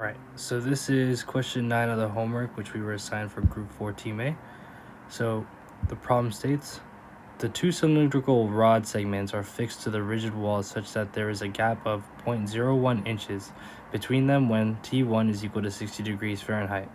Right, so this is question 9 of the homework, which we were assigned for Group 4 Team A. So the problem states, the two cylindrical rod segments are fixed to the rigid wall such that there is a gap of 0.01 inches between them when T1 is equal to 60 degrees Fahrenheit.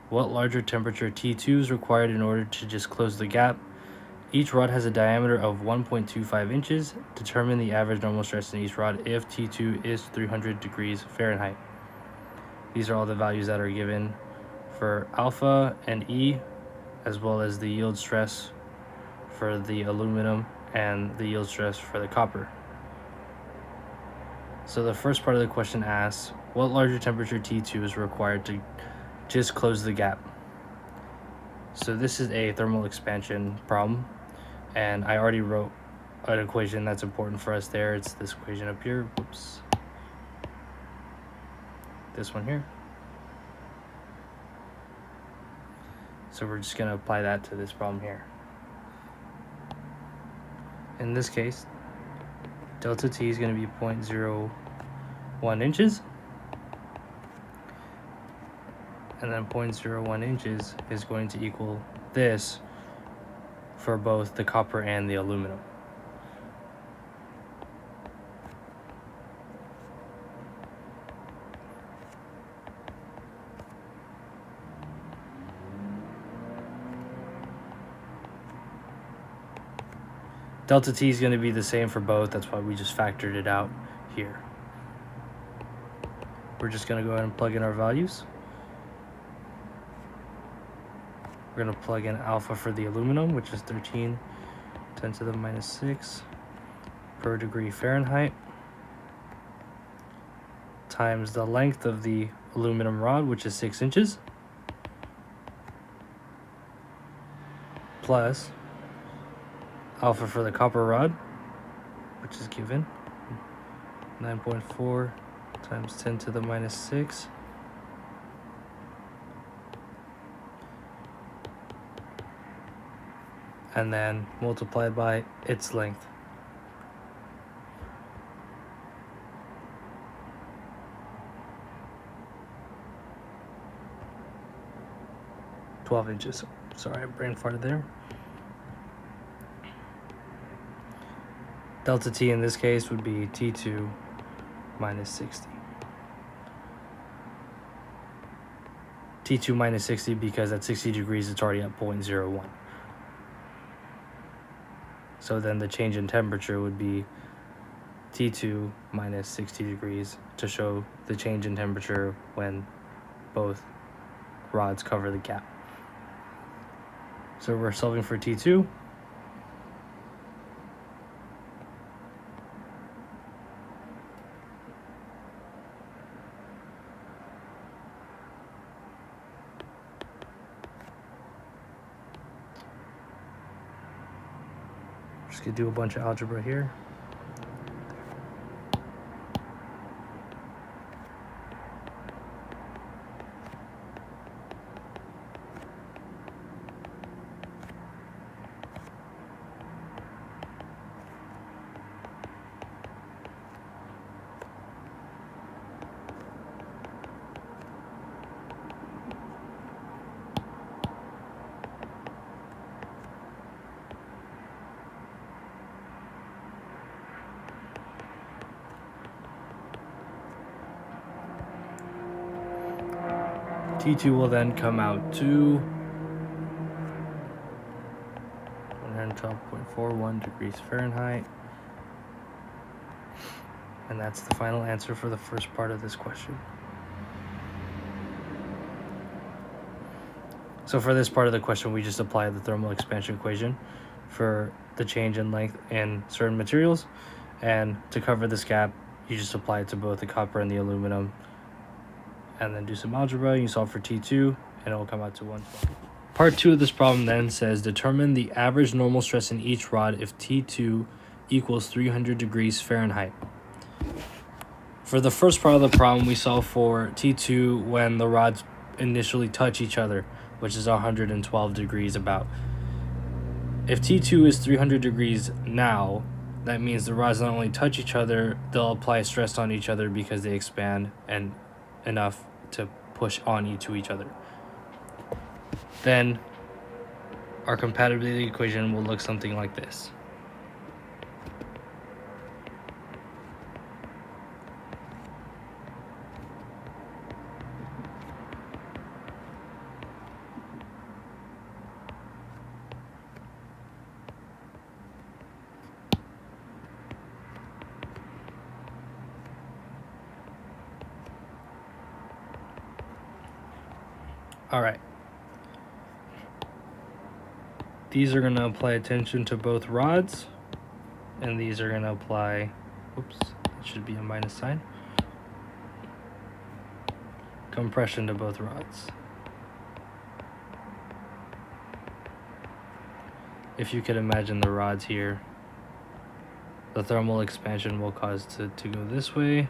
What larger temperature T2 is required in order to just close the gap? Each rod has a diameter of 1.25 inches. Determine the average normal stress in each rod if T2 is 300 degrees Fahrenheit. These are all the values that are given for alpha and E, as well as the yield stress for the aluminum and the yield stress for the copper. So the first part of the question asks, what larger temperature T2 is required to just close the gap? So this is a thermal expansion problem, and I already wrote an equation that's important for us there. It's this equation up here. Whoops. This one here. So we're just going to apply that to this problem here. In this case, delta T is going to be 0.01 inches. And then 0.01 inches is going to equal this for both the copper and the aluminum. Delta T is going to be the same for both. That's why we just factored it out here. We're just going to go ahead and plug in our values. We're going to plug in alpha for the aluminum, which is 13 10 to the minus 6 per degree Fahrenheit, times the length of the aluminum rod, which is 6 inches, plus alpha for the copper rod, which is given 9.4 times 10 to the minus 6 and then multiplied by its length. Inches. Sorry, I brain farted there. Delta T in this case would be T2 minus 60. T2 minus 60 because at 60 degrees it's already at 0.01. So then the change in temperature would be T2 minus 60 degrees to show the change in temperature when both rods cover the gap. So we're solving for T2. Just gonna do a bunch of algebra here. T2 will then come out to 112.41 degrees Fahrenheit. And that's the final answer for the first part of this question. So for this part of the question, we just apply the thermal expansion equation for the change in length in certain materials. And to cover this gap, you just apply it to both the copper and the aluminum. And then do some algebra, you solve for T2, and it will come out to 112. Part 2 of this problem then says, determine the average normal stress in each rod if T2 equals 300 degrees Fahrenheit. For the first part of the problem, we solve for T2 when the rods initially touch each other, which is 112 degrees about. If T2 is 300 degrees now, that means the rods not only touch each other, they'll apply stress on each other because they expand and enough to push on to each other. Then our compatibility equation will look something like this. All right. These are going to apply attention to both rods, and these are going to apply, oops, it should be a minus sign, compression to both rods. If you could imagine the rods here, the thermal expansion will cause it to go this way.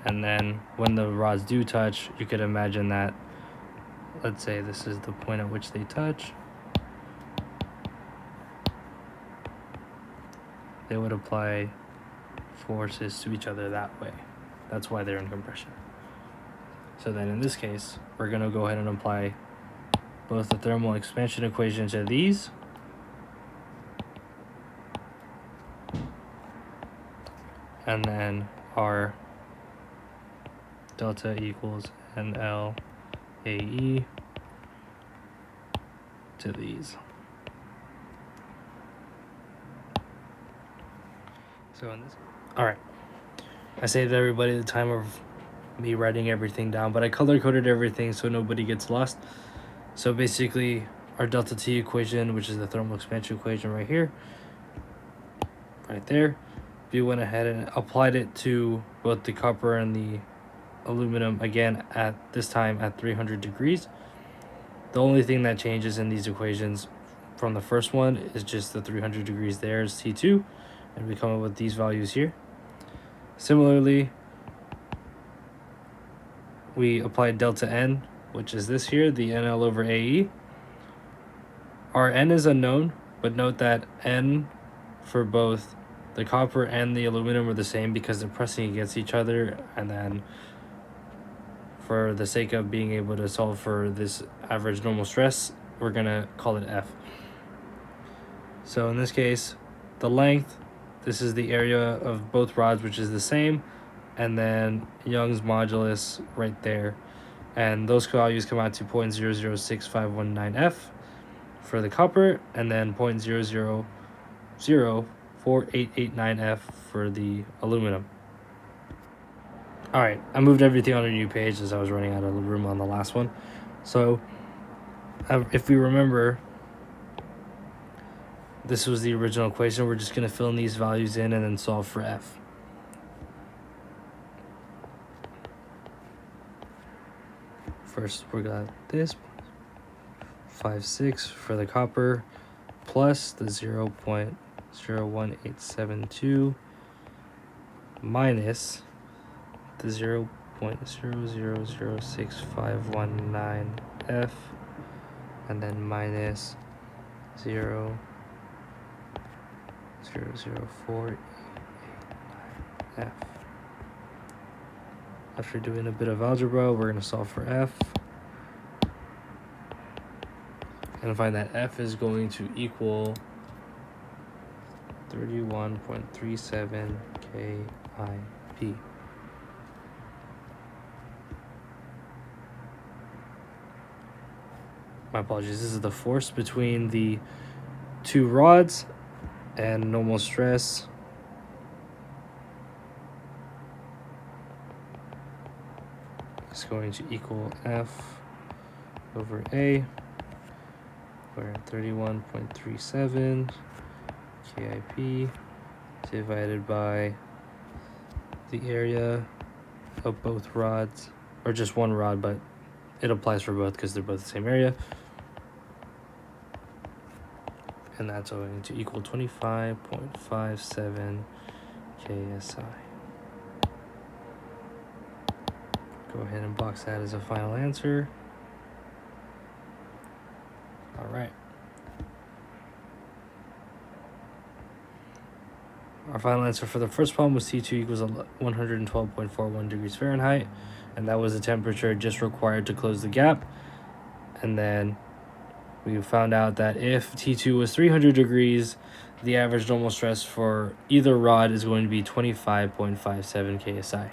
And then when the rods do touch, you could imagine that, let's say this is the point at which they touch. They would apply forces to each other that way. That's why they're in compression. So then in this case, we're going to go ahead and apply both the thermal expansion equation to these. And then our delta equals NLAE to these. So in this, all right, I saved everybody the time of me writing everything down, but I color coded everything so nobody gets lost. So basically our delta T equation, which is the thermal expansion equation right here, right there, we went ahead and applied it to both the copper and the aluminum, again at this time at 300 degrees. The only thing that changes in these equations from the first one is just the 300 degrees there is T2, and we come up with these values here. Similarly, we applied delta N, which is this here, the NL over AE. Our N is unknown, but note that N for both the copper and the aluminum are the same because they're pressing against each other, and then for the sake of being able to solve for this average normal stress, we're gonna call it F. So in this case, the length, this is the area of both rods, which is the same, and then Young's modulus right there. And those values come out to 0.006519 F for the copper, and then 0.004889 F for the aluminum. All right, I moved everything on a new page as I was running out of room on the last one. So if we remember, this was the original equation. We're just going to fill in these values in and then solve for F. First, we got this 5.6 for the copper plus the 0.01872 minus the 0.000659 F, and then minus 0.00489 F. After doing a bit of algebra, we're going to solve for F and find that F is going to equal 31.37 kIP. My apologies, this is the force between the two rods, and normal stress is going to equal F over A, where 31.37 kIP divided by the area of both rods, or just one rod, but it applies for both because they're both the same area. And that's going to equal 25.57 KSI. Go ahead and box that as a final answer. All right. Our final answer for the first problem was T2 equals 112.41 degrees Fahrenheit, and that was the temperature just required to close the gap. And then we found out that if T2 was 300 degrees, the average normal stress for either rod is going to be 25.57 KSI.